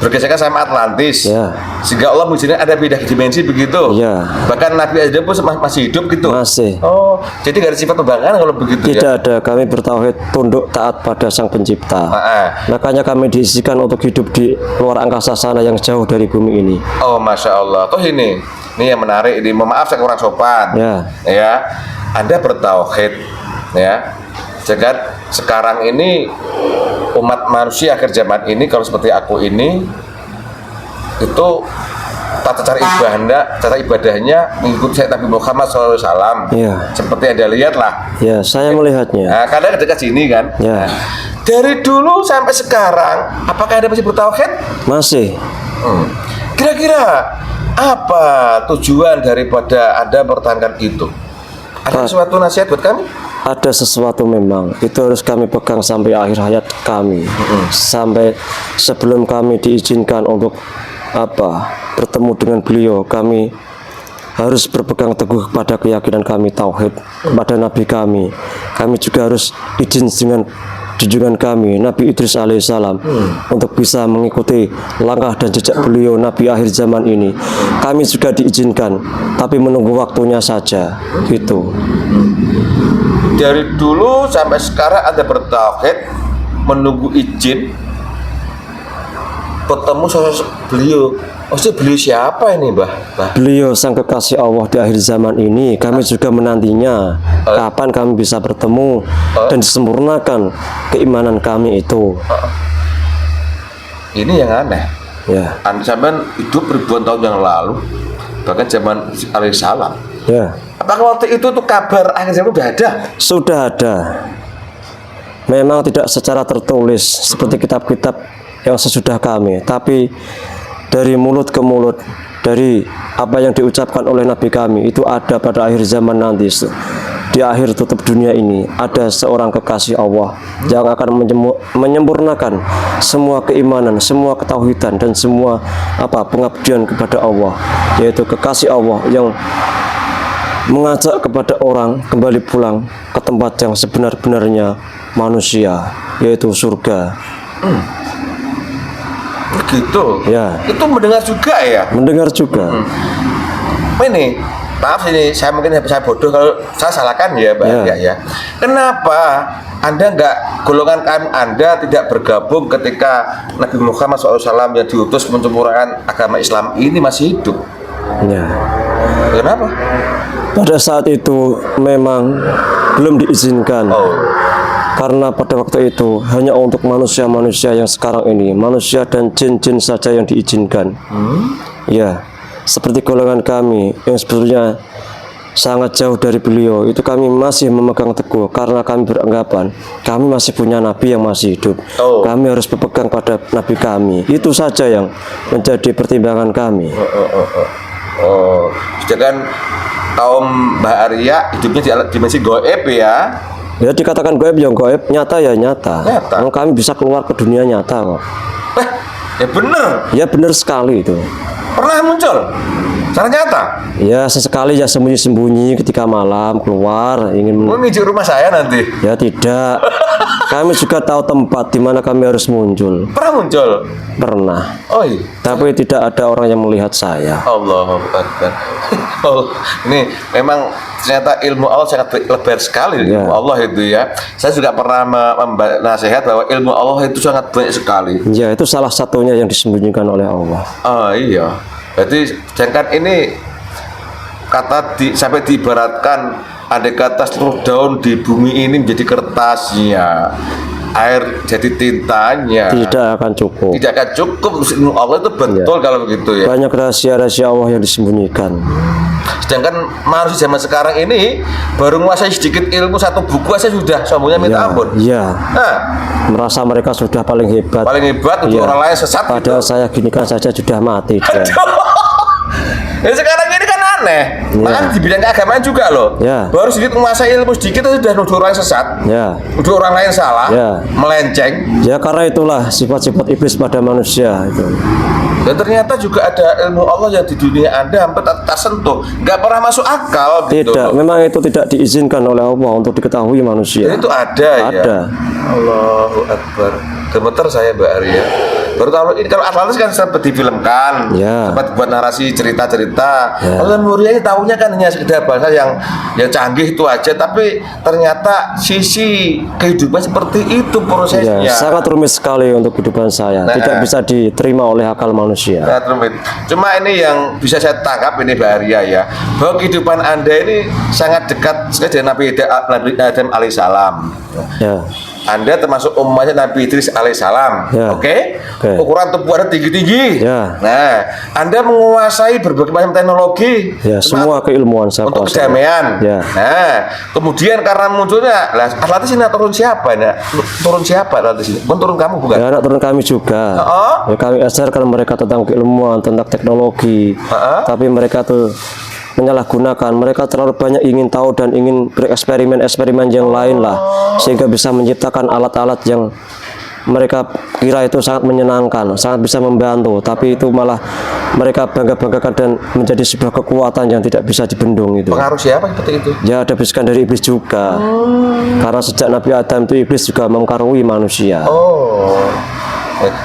bergesekan sama Atlantis, Ya. sehingga Allah mengizinkan ada beda dimensi begitu. Ya. Bahkan Nabi Adam pun masih hidup gitu. Masih. Oh, jadi gak ada sifat pembangkangan kalau begitu Tidak ya? ada, kami bertauhid tunduk taat pada Sang Pencipta. Makanya kami diisikan untuk hidup di luar angkasa sana yang jauh dari bumi ini. Oh, masya Allah. Toh ini yang menarik. Ini, maaf saya kurang sopan. Ya, Anda bertauhid, ya. Jangan sekarang ini umat manusia akhir zaman ini kalau seperti aku ini itu tata cara ibadahnya mengikuti Nabi Muhammad SAW. Ya. Seperti Anda lihat lah. Ya, saya melihatnya. Nah, kadang dekat sini kan. Ya. Dari dulu sampai sekarang, apakah Anda masih bertauhid? Masih. Kira-kira apa tujuan daripada Anda mempertahankan itu? Ada suatu nasihat buat kami? Ada sesuatu memang. Itu harus kami pegang sampai akhir hayat kami. Sampai sebelum kami diizinkan untuk bertemu dengan beliau, kami harus berpegang teguh kepada keyakinan kami tauhid kepada Nabi kami. Kami juga harus izin dengan junjungan kami Nabi Idris alaihissalam untuk bisa mengikuti langkah dan jejak beliau Nabi akhir zaman ini. Kami juga diizinkan, tapi menunggu waktunya saja. Gitu. Dari dulu sampai sekarang Anda bertauhid, menunggu izin bertemu sosok beliau. Maksudnya beliau siapa ini, Mbah? Beliau sang kekasih Allah di akhir zaman ini. Kami juga menantinya kapan kami bisa bertemu dan disempurnakan keimanan kami itu. Ini yang aneh. Ya. Anda zaman hidup ribuan tahun yang lalu, bahkan zaman alaihissalam. Ya. Apakah waktu itu tuh kabar akhir zaman udah ada? Sudah ada. Memang tidak secara tertulis seperti kitab-kitab yang sesudah kami, tapi dari mulut ke mulut, dari apa yang diucapkan oleh Nabi kami itu ada pada akhir zaman nanti. Di akhir tutup dunia ini ada seorang kekasih Allah yang akan menyempurnakan semua keimanan, semua ketauhidan dan semua pengabdian kepada Allah, yaitu kekasih Allah yang mengajak kepada orang kembali pulang ke tempat yang sebenar-benarnya manusia, yaitu surga. Begitu. Ya. Itu mendengar juga ya? Mendengar juga. Ini, maaf ini saya mungkin saya bodoh kalau saya salahkan ya, Mbak. Ya. Kenapa Anda golongan Anda tidak bergabung ketika Nabi Muhammad SAW yang diutus menyempurnakan agama Islam ini masih hidup? Ya. Kenapa? Pada saat itu memang belum diizinkan. Karena pada waktu itu hanya untuk manusia-manusia yang sekarang ini, manusia dan jin-jin saja yang diizinkan. Ya, seperti golongan kami yang sebetulnya sangat jauh dari beliau, itu kami masih memegang teguh karena kami beranggapan kami masih punya nabi yang masih hidup. Kami harus berpegang pada nabi kami. Itu saja yang menjadi pertimbangan kami. Sedangkan kaum Mbak Arya hidupnya di dimensi goib ya. Ya dikatakan goib, yang goib, nyata ya nyata. Kami bisa keluar ke dunia nyata kok. Ya bener. Ya benar sekali itu. Pernah muncul secara nyata? Ya sesekali ya sembunyi-sembunyi ketika malam keluar ingin menuju rumah saya nanti. Ya tidak. Kami juga tahu tempat di mana kami harus muncul. Pernah muncul? Pernah. Oh iya. Tapi tidak ada orang yang melihat saya. Allahu Akbar. Ini memang ternyata ilmu Allah sangat lebar sekali. Ilmu Allah itu ya. Saya juga pernah nasihat bahwa ilmu Allah itu sangat banyak sekali. Ya itu salah satunya yang disembunyikan oleh Allah. Oh iya. Berarti sedangkan ini sampai diibaratkan andai kata seluruh daun di bumi ini menjadi kertasnya, air jadi tintanya, tidak akan cukup. Tidak akan cukup. Ilmu Allah itu betul kalau begitu ya. Banyak rahasia-rahasia Allah yang disembunyikan. Sedangkan manusia zaman sekarang ini baru menguasai sedikit ilmu, satu buku aja sudah sombongnya minta ampun. Iya. Merasa mereka sudah paling hebat. Paling hebat untuk orang lain sesat. Padahal saya gini kan saja sudah mati. Ya sekarang ini kan aneh. Malah di bidang keagamaan juga loh. Ya. Baru sedikit menguasai ilmu sedikit itu sudah nuduh orang sesat. Ya. Nuduh orang lain salah. Ya. Melenceng. Ya karena itulah sifat-sifat iblis pada manusia itu. Dan ternyata juga ada ilmu Allah yang di dunia Anda hampir tak tersentuh, nggak pernah masuk akal gitu. Tidak, memang itu tidak diizinkan oleh Allah untuk diketahui manusia. Dan itu ada ya. Ada. Allahu Akbar. Gemeter saya Mbak Arya. Baru tahu ini kalau Atlantis kan sempat difilmkan, Ya. sempat buat narasi cerita-cerita. Ya. Kalau Muria ini tahunya kan hanya sekedar bahasa yang canggih itu aja, tapi ternyata sisi kehidupan seperti itu prosesnya. Ya, sangat rumit sekali untuk kehidupan saya. Nah, Tidak bisa diterima oleh akal manusia. Sangat rumit. Cuma ini yang bisa saya tangkap ini Mbak Arya ya, bahwa kehidupan Anda ini sangat dekat sekali dengan Nabi Adam alaihissalam. Ya. Anda termasuk umatnya Nabi Idris alaihissalam, Ya. Oke? Oke. Ukuran tubuh Anda tinggi-tinggi. Ya. Nah, Anda menguasai berbagai macam teknologi. Ya, semua keilmuan saya untuk kuasai. kedamaian. Ya. Nah, kemudian karena munculnya, lah Atlantis ini turun siapa? Nah, turun siapa Atlantis ini? Bukan turun kamu bukan? Ya, anak turun kami juga. Oh. Ya, kami ajarkan mereka tentang keilmuan, tentang teknologi. Tapi mereka tuh menyalahgunakan. Mereka terlalu banyak ingin tahu dan ingin bereksperimen-eksperimen yang lain lah, sehingga bisa menciptakan alat-alat yang mereka kira itu sangat menyenangkan, sangat bisa membantu. Tapi itu malah mereka bangga-banggakan dan menjadi sebuah kekuatan yang tidak bisa dibendung itu. Pengaruh siapa seperti itu? Ya, ada bisikan dari iblis juga. Karena sejak Nabi Adam itu iblis juga mempengaruhi manusia. Oh.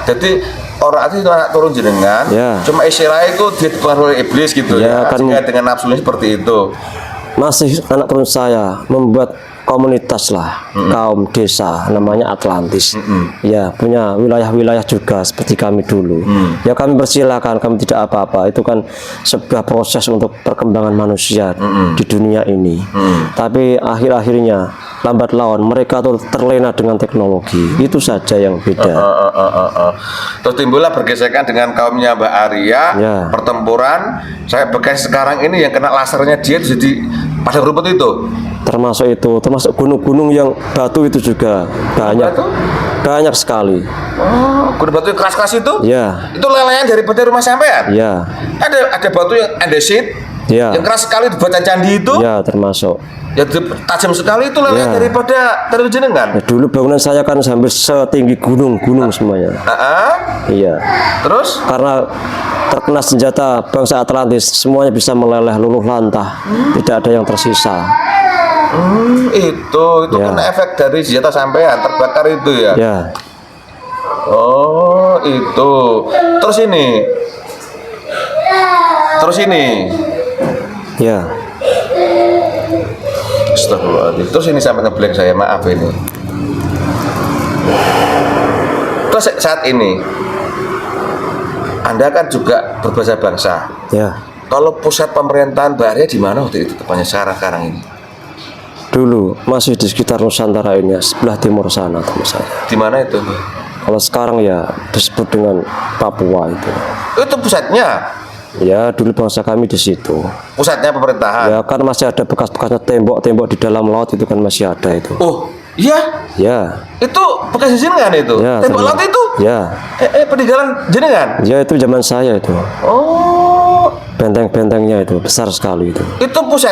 Jadi orang itu anak turun jenengan, Ya. cuma istilahnya itu dia dipengaruhi oleh iblis gitu Ya, ya, kan- sehingga dengan nafsunya seperti itu. Masih anak turun saya membuat komunitas lah, kaum desa namanya Atlantis. Ya, punya wilayah-wilayah juga seperti kami dulu. Ya, kami persilakan, kami tidak apa-apa. Itu kan sebuah proses untuk perkembangan manusia di dunia ini. Tapi akhir-akhirnya lambat laun mereka tuh terlena dengan teknologi. Itu saja yang beda. Terus timbullah bergesekan dengan kaumnya Mbak Arya, Ya. pertempuran. Saya bekas sekarang ini yang kena lasernya dia itu jadi padang rumput itu. Termasuk gunung-gunung yang batu itu juga banyak sekali. Oh, gunung batu yang keras-keras itu? Ya. Itu lelehan daripada rumah sampean? Ya, Ada batu yang andesit, ya, yang keras sekali dibuat candi itu, ya, termasuk. ya tajam sekali itu lelehan Ya. daripada dari jenengan. Ya, dulu bangunan saya kan sampai setinggi gunung semuanya. Iya. Terus? Karena terkena senjata bangsa Atlantis, semuanya bisa meleleh luluh lantah. Tidak ada yang tersisa. Itu Ya. kan efek dari senjata sampean terbakar itu ya. Ya, Oh, itu. Terus ini. ya. Astagfirullahaladzim. Terus ini sampai ngeblank saya, maaf ini. Terus saat ini Anda kan juga berbahasa bangsa. Ya. Kalau pusat pemerintahan Mbak Arya di mana waktu itu tepatnya sekarang ini? Dulu masih di sekitar Nusantara ini, sebelah timur sana teman saya. Di mana itu? Kalau sekarang ya disebut dengan Papua itu. Itu pusatnya. Ya, dulu bangsa kami di situ. Pusatnya pemerintahan. Ya, kan masih ada bekas-bekasnya tembok-tembok di dalam laut itu kan masih ada itu. Oh, iya. Ya. Itu bekas jenengan itu. Ya, Tembok terima- laut itu. Ya. Peninggalan jenengan. Ya, itu zaman saya itu. Oh, Benteng-bentengnya itu besar sekali itu. itu pusat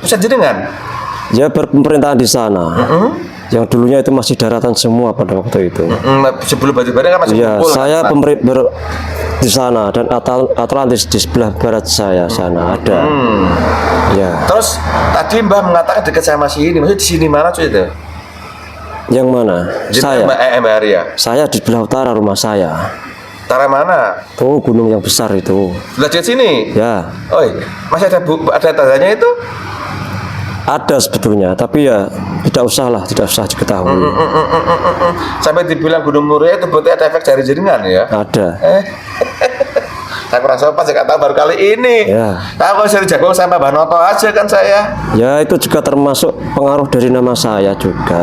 jenengan. Ya, pemerintahan di sana. Yang dulunya itu masih daratan semua pada waktu itu. Sebelum Batu Bara kan masih Ya, kumpul, saya kan? di sana dan Atlantis di sebelah barat saya sana ada. Ya. Terus tadi Mbah mengatakan dekat sama si ini, maksudnya di sini mana cuy itu? Yang mana? Saya. Mbak Arya. Saya di sebelah utara rumah saya. Utara mana? Tuh gunung yang besar itu. Belajar sini. Ya. Oh, masih ada tandanya itu? Ada sebetulnya, tapi ya tidak usah diketahui. Sampai dibilang Gunung Muria itu berarti ada efek dari jaringan ya? Ada. Saya kurang sopan, saya nggak tahu baru kali ini. Ya. Tahu kalau dari Jagung sama Mbah Noto aja kan saya. Ya, itu juga termasuk pengaruh dari nama saya juga.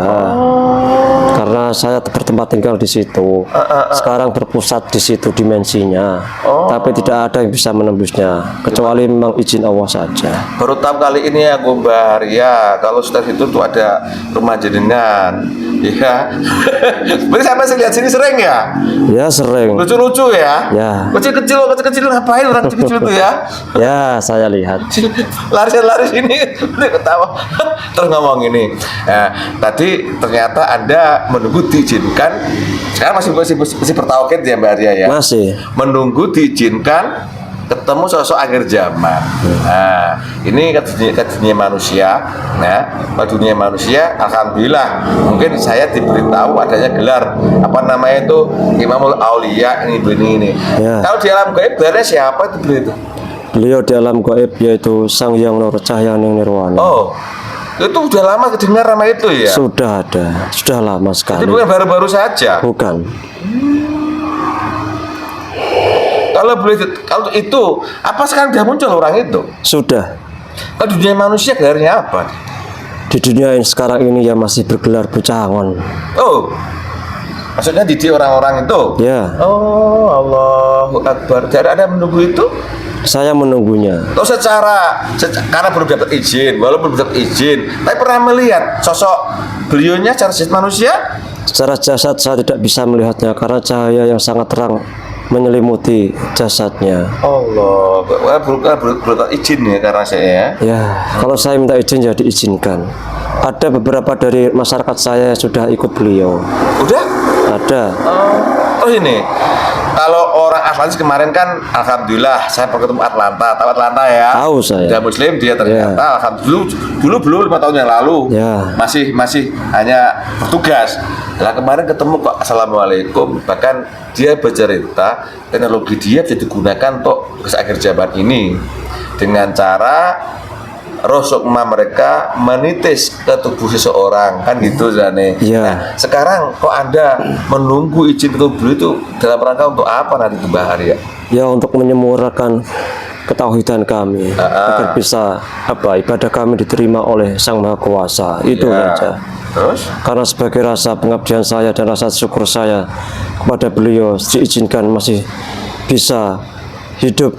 Karena saya bertempat tinggal di situ. Sekarang berpusat di situ dimensinya. Tapi tidak ada yang bisa menembusnya kecuali memang izin Allah saja. Baru tahu kali ini ya Gombar ya, kalau setelah itu tuh ada rumah jenengan. Iya. Berarti sampai lihat sini sering ya? Ya sering. Lucu-lucu ya? Ya. Kecil-kecil ngapain orang kecil itu ya? Ya saya lihat. Lari ini ketawa. Terus ngomong ini. Nah, tadi ternyata Anda menunggu diizinkan. Sekarang masih bertauhid ya Mbak Arya ya? Masih. Menunggu diizinkan ketemu sosok akhir zaman. Nah, ini dunia manusia. Nah, dunia manusia, alhamdulillah, mungkin saya diberitahu adanya gelar apa namanya itu Imamul Aulia ini. Ya. Kalau di alam gaib gelarnya siapa itu beliau itu? Beliau di alam gaib yaitu Sang Hyang Nur Cahyaning Nirwana. Oh, itu udah lama kedengar nama itu ya? Sudah ada, sudah lama sekali. Jadi bukan baru-baru saja. Bukan. Kalau itu apa sekarang dia muncul orang itu? Sudah. Kalau dunia manusia gelarnya apa? Di dunia yang sekarang ini ya masih bergelar Bucangon. Oh, maksudnya didik orang-orang itu? Ya. Oh, Allahu Akbar. Jadi ada menunggu itu? Saya menunggunya. Atau karena belum dapat izin, walaupun belum dapat izin, tapi pernah melihat sosok beliaunya secara jasad manusia? Secara jasad saya tidak bisa melihatnya karena cahaya yang sangat terang menyelimuti jasadnya. Allah, belum izin ya karena saya. Ya, kalau saya minta izin ya diizinkan. Ada beberapa dari masyarakat saya yang sudah ikut beliau. Udah? Ada. Oh ini. Kalau orang Atlantis kemarin kan, alhamdulillah saya pernah ketemu Atlanta, tahu Atlanta ya? Tahu saya. Dia Muslim, dia ternyata alhamdulillah dulu belum 5 tahun yang lalu, masih hanya bertugas. Nah kemarin ketemu kok assalamualaikum, bahkan dia bercerita teknologi dia bisa digunakan untuk akhir zaman ini dengan cara roh sukma mereka menitis ke tubuh seseorang kan gitu Zane. Ya. Nah, sekarang kok Anda menunggu izin tubuh itu dalam rangka untuk apa nanti itu Mbak Arya? Ya untuk menyempurnakan ketauhidan kami agar bisa ibadah kami diterima oleh Sang Maha Kuasa. Itu saja. Terus? Karena sebagai rasa pengabdian saya dan rasa syukur saya kepada beliau diizinkan masih bisa hidup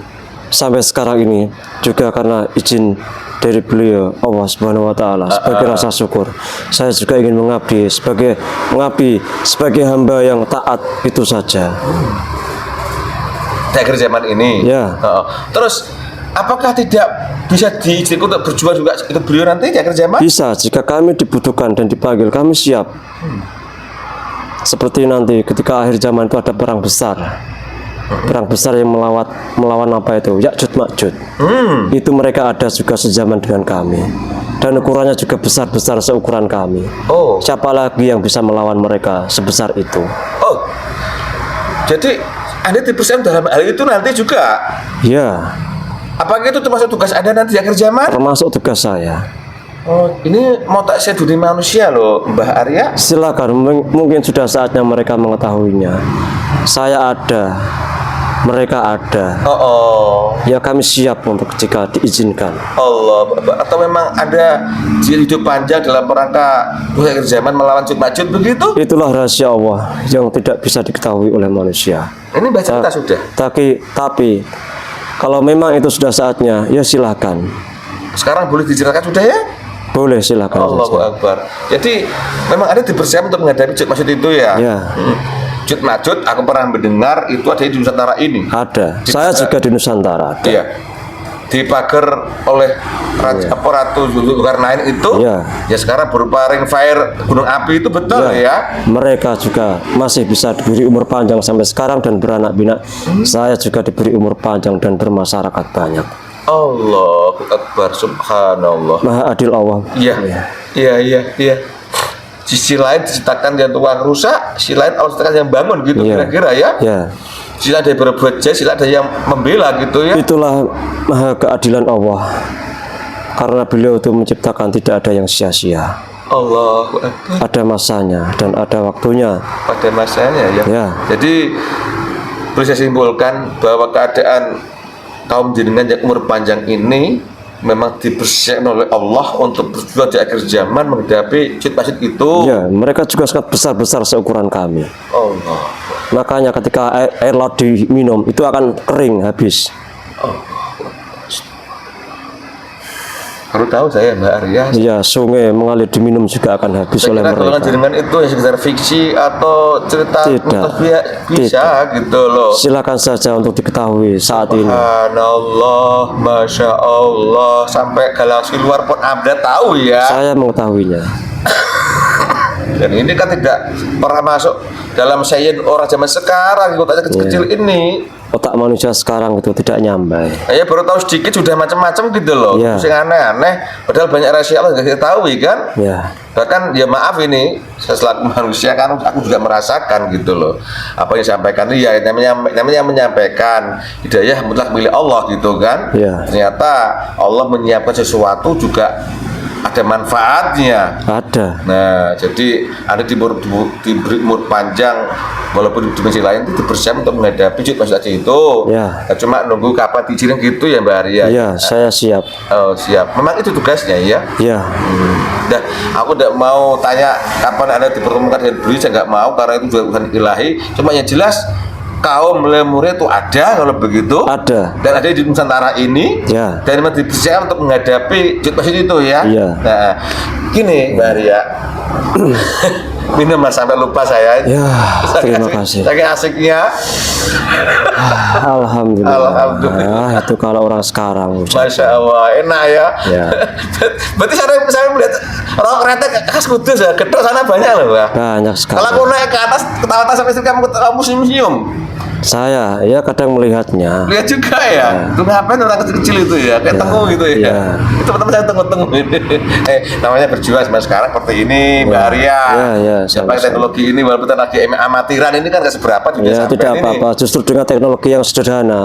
sampai sekarang ini juga karena izin dari beliau Allah Subhanahu wa taala. Sebagai rasa syukur saya juga ingin mengabdi sebagai hamba yang taat, itu saja. Di akhir zaman ini. Ya. Terus apakah tidak bisa diizinkan untuk berjuang juga ikut beliau nanti di akhir zaman? Bisa, jika kami dibutuhkan dan dipanggil kami siap. Seperti nanti ketika akhir zaman itu ada perang besar. Perang besar yang melawan apa itu? Ya'juj Ma'juj. Itu mereka ada juga sejaman dengan kami. Dan ukurannya juga besar-besar seukuran kami. Oh. Siapa lagi yang bisa melawan mereka sebesar itu? Oh. Jadi Anda dipersiapkan dalam hal itu nanti juga? Ya. Apakah itu termasuk tugas Anda nanti di akhir zaman? Termasuk tugas saya. Oh, ini mau tak saya dunia manusia loh, Mbah Arya. Silakan, mungkin sudah saatnya mereka mengetahuinya. Saya ada, mereka ada. Ya kami siap untuk jika diizinkan. Allah, atau memang ada hidup panjang dalam rangka akhir zaman melawan Ya'juj Ma'juj begitu? Itulah rahasia Allah yang tidak bisa diketahui oleh manusia. Ini baca kita sudah. Tapi kalau memang itu sudah saatnya, ya silakan. Sekarang boleh diceritakan sudah ya? Boleh, silakan. Allahu Akbar. Jadi memang ada dipersiapkan untuk menghadapi Ya'juj Ma'juj itu ya? Ya. Ya'juj Ma'juj aku pernah mendengar itu ada di Nusantara ini. Ada. Saya juga di Nusantara. Ada. Iya. Dipager oleh Ratu Zulkarnain itu. Ya. Ya sekarang berupa ring fire gunung api itu betul ya. Mereka juga masih bisa diberi umur panjang sampai sekarang dan beranak pinak. Saya juga diberi umur panjang dan bermasyarakat banyak. Allahu Akbar, subhanallah. Maha adil Allah. Iya. Sisi lain diciptakan yang tukang rusak, sisi lain Allah ciptakan yang bangun gitu kira-kira ya. Ya. Sisi ada yang berbuat jahat, sisi ada yang membela gitu ya. Itulah maha keadilan Allah. Karena beliau itu menciptakan tidak ada yang sia-sia. Allahu Akbar. Ada masanya dan ada waktunya. Pada masanya ya. Jadi boleh saya simpulkan bahwa keadaan kaum jenengan yang umur panjang ini memang dipersiapkan oleh Allah untuk berjuang di akhir zaman menghadapi masjid itu. Ya, mereka juga sangat besar-besar seukuran kami. Allah. Makanya ketika air laut diminum itu akan kering habis. Baru tahu saya Mbak Arya. Ya, sungai mengalir diminum juga akan habis Saya oleh kira golongan mereka. jenengan itu ya sekedar fiksi atau cerita Tidak. bisa gitu loh. Silakan saja untuk diketahui saat ini. Subhanallah, Masya Allah, sampai galaksi luar pun Anda tahu ya. Saya mengetahuinya. Dan ini kan tidak pernah masuk dalam sains orang zaman sekarang, kotanya kecil-kecil ini. Otak manusia sekarang itu tidak nyambai. Ya baru tahu sedikit sudah macam-macam gitu loh. Ya. Yang aneh-aneh, padahal banyak rahasia Allah nggak kita tahu kan. Ya, Bahkan ya maaf ini, saya selaku manusia kan aku juga merasakan gitu loh. Apa yang disampaikan itu ya namanya menyampaikan hidayah mutlak milik Allah gitu kan. Ya. Ternyata Allah menyiapkan sesuatu juga ada manfaatnya. ada. Nah, jadi ada diberi umur panjang walaupun di dimensi lain itu dipersiapkan untuk menghadapi masjid itu. Ya. Nah, cuma nunggu kapan diizinkan gitu ya Mbak Arya. Ya, saya siap. Oh, siap. Memang itu tugasnya ya. Ya, Nah, aku tidak mau tanya kapan Anda dipertemukan dengan beliau, saya nggak mau karena itu juga bukan ilahi. Cuma yang jelas kaum lemurnya itu ada kalau begitu. ada. Dan ada di Nusantara ini. Ya. Dan memang dipersiapkan untuk menghadapi masjid itu ya. Iya. Nah, gini Mbak Arya. Minum mas sampai lupa saya. Ya, terima kasih. Saking asiknya. Alhamdulillah. Alhamdulillah. Itu kalau orang sekarang. Masya Allah, enak ya. Ya. Berarti saya melihat orang kereta khas Kudus ya, gedok sana banyak loh, Mbak. Banyak sekali. Kalau aku naik ke atas, ketawa-tawa sampai istri kamu museum-museum. Saya ya kadang melihatnya. Lihat juga ya. Tuh ngapain orang kecil-kecil itu ya, kayak tengku gitu ya. Ya. Itu teman saya tengku-tengku. Namanya berjuang zaman sekarang seperti ini, Mbak Arya. Ya, Siapa sama-sama. teknologi ini walaupun lagi amatiran ini kan nggak seberapa dunia Ya, sampai tidak ini. apa-apa. Justru dengan teknologi yang sederhana,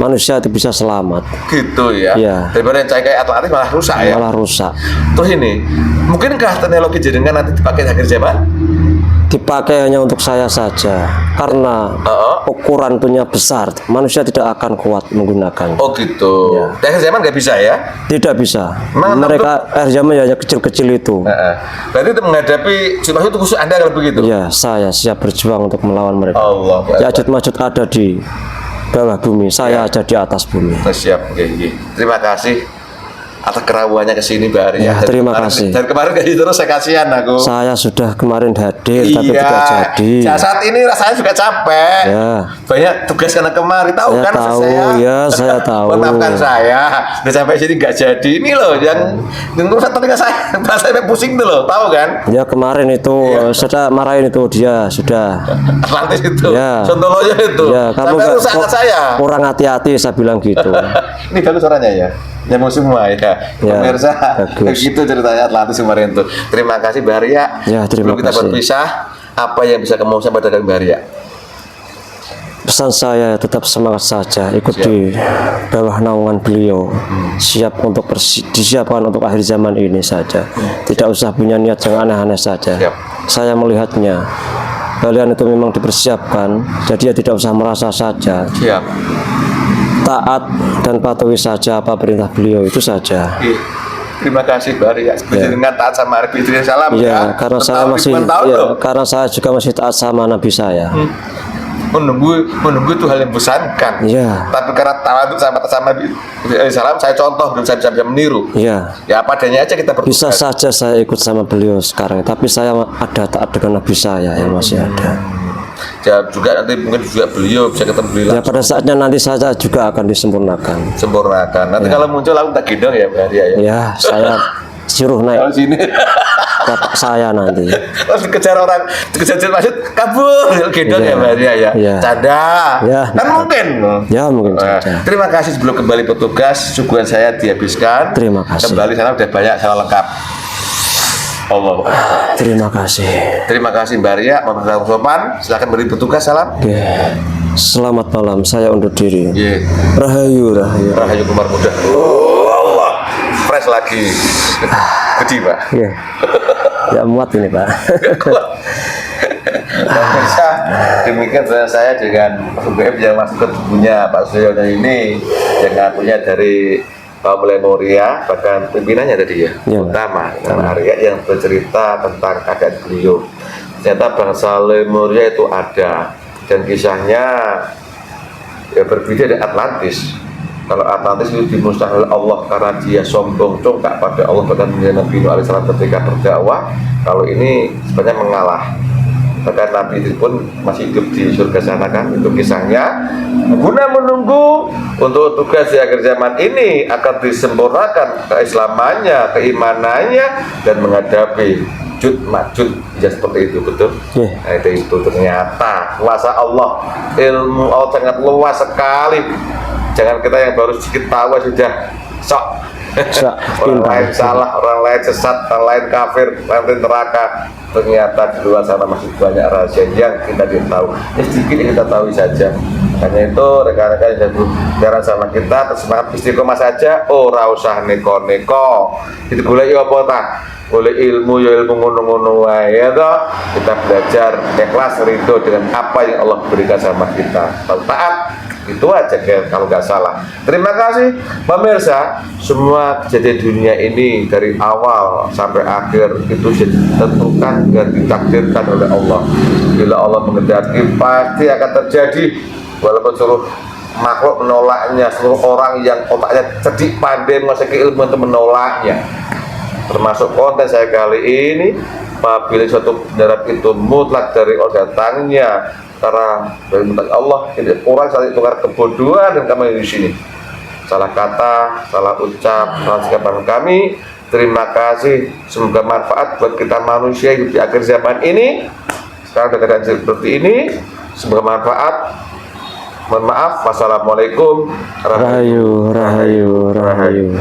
manusia itu bisa selamat. Gitu ya. Ya. Daripada yang kayak Atlantis malah rusak ya. Malah rusak. Terus ini, mungkinkah teknologi jaringan nanti dipakai di akhir zaman? Dipakai hanya untuk saya saja, karena ukuran dunia besar, manusia tidak akan kuat menggunakan. Oh gitu. Ya. Di akhir zaman nggak bisa ya? Tidak bisa. Memang Mereka air zaman hanya kecil-kecil itu. Berarti untuk menghadapi situasi itu khusus Anda kalau begitu? Ya, saya siap berjuang untuk melawan mereka. Allah. Ya'juj Ma'juj ada di bawah bumi, saya ada di atas bumi. Siap. Oke. Terima kasih atas kerawannya ke sini Mbak Arya. Ya, terima kasih. Dan kemarin kayak terus saya kasihan aku. Saya sudah kemarin hadir, tapi Iya. tidak jadi. Saat ini rasanya juga capek. Ya. Banyak tugas karena kemari tahu Saya kan maksud tahu, saya. ya, saya tahu. Maafkan saya. Udah sampai sini nggak jadi. Ini loh yang rusak telinga saya. Bahasa saya pusing tuh loh, tahu kan? Ya kemarin itu sudah marahin itu dia sudah. Atlantis itu. Ya. Sontoloyo itu. Ya, kamu Sampai nggak- rusak kok saya. kurang hati-hati saya bilang gitu. Ini bagus suaranya ya. Nyambung semua ya. Ya, Pemirsa, bagus. begitu ceritanya Atlantis kemarin tuh. Terima kasih Mbak Arya. Ya, terima Sebelum kita kasih. berpisah, apa yang bisa kamu sampaikan pada Mbak Arya? Pesan saya tetap semangat saja, ikut di bawah naungan beliau, siap untuk disiapkan untuk akhir zaman ini saja. Tidak usah punya niat yang aneh-aneh saja. Siap. Saya melihatnya, kalian itu memang dipersiapkan, jadi ya tidak usah merasa saja. Siap. Taat dan patuhi saja apa perintah beliau itu saja. Oke. Terima kasih Mbak Arya. Dengan taat sama Nabi Idris salam Ya, karena saya masih, karena saya juga masih taat sama Nabi saya. menunggu itu hal yang bosankan. Ya. Tapi karena tawaduk sama Nabi salam, saya contoh belum saya bisa meniru. Ya. Ya apa adanya aja kita bertugas. Bisa saja saya ikut sama beliau sekarang, tapi saya ada taat dengan Nabi saya yang masih ada. Ya juga nanti mungkin juga beliau bisa ketemu beliau Ya pada saatnya nanti saya juga akan disempurnakan. sempurnakan. Nanti kalau muncul aku tak gendong ya Mbak Arya ya. Ya, saya suruh Kalau naik sini bapak saya nanti. terus dikejar orang, dikejar masjid kabur gendong ya Mbak Arya ya. Ya. Canda. Ya. Kan mungkin. Ya mungkin Nah, saja. terima kasih sebelum kembali petugas, suguhan saya dihabiskan. Terima kasih. Kembali sana udah banyak salah lengkap. Allah. Terima kasih. Terima kasih Mbak Arya, Muhammad Sopan. Silakan beri petugas salam. Oke. Selamat malam, saya undur diri. Ye. Rahayu, rahayu. Rahayu Kumar Muda. Oh Allah. Fresh lagi. Kecil Pak. Ya. Ya muat ini Pak. Pemirsa, demikian saya dengan Mas UBM yang masuk ke tubuhnya Pak Suyono ini yang ngakunya dari kaum Lemuria, bahkan pimpinannya tadi ya, Ya. utama Arya yang bercerita tentang keadaan beliau. Ternyata bangsa Lemuria itu ada, dan kisahnya ya berbeda dengan Atlantis. Kalau Atlantis itu dimusnahkan oleh Allah karena dia sombong congkak pada Allah, bahkan Nabi Nuh alaihissalam ketika berdakwah. Kalau ini sebenarnya mengalah, bahkan Nabi itu pun masih hidup di surga sana kan. Itu kisahnya guna menunggu untuk tugas di akhir zaman ini akan disempurnakan keislamannya, keimanannya, dan menghadapi Jud Majud ya, seperti itu, betul. Nah, itu ternyata kuasa Allah, ilmu Allah sangat luas sekali. Jangan kita yang baru sedikit tahu sudah sok. Orang lain salah, orang lain sesat, orang lain kafir, orang lain neraka. Ternyata di luar sana masih banyak rahasia yang kita tidak tahu. Ini sedikit yang kita tahu saja. Hanya itu rekan-rekan yang bicara sama kita, tersemangat istiqomah saja. Oh, rausah neko-neko. Itu boleh ya apa tak? Boleh ilmu ya ilmu ngono-ngono wae ya toh. Kita belajar ikhlas ridho dengan apa yang Allah berikan sama kita. Taat. Itu aja kalau nggak salah. Terima kasih pemirsa. Semua kejadian dunia ini dari awal sampai akhir itu ditentukan dan ditakdirkan oleh Allah. Bila Allah menghendaki pasti akan terjadi, walaupun seluruh makhluk menolaknya, seluruh orang yang otaknya cerdik pandai menguasai ilmu itu menolaknya. Termasuk konten saya kali ini, apabila suatu darat itu mutlak dari Allah datangnya karena dari mutlak Allah, ini orang saling tukar kebodohan dan kami di sini salah kata, salah ucap, salah sikapan kami. Terima kasih, semoga manfaat buat kita manusia hidup di akhir zaman ini. Sekarang dengan keadaan seperti ini, semoga manfaat. Mohon maaf. Wassalamualaikum. Rahayu, rahayu, rahayu.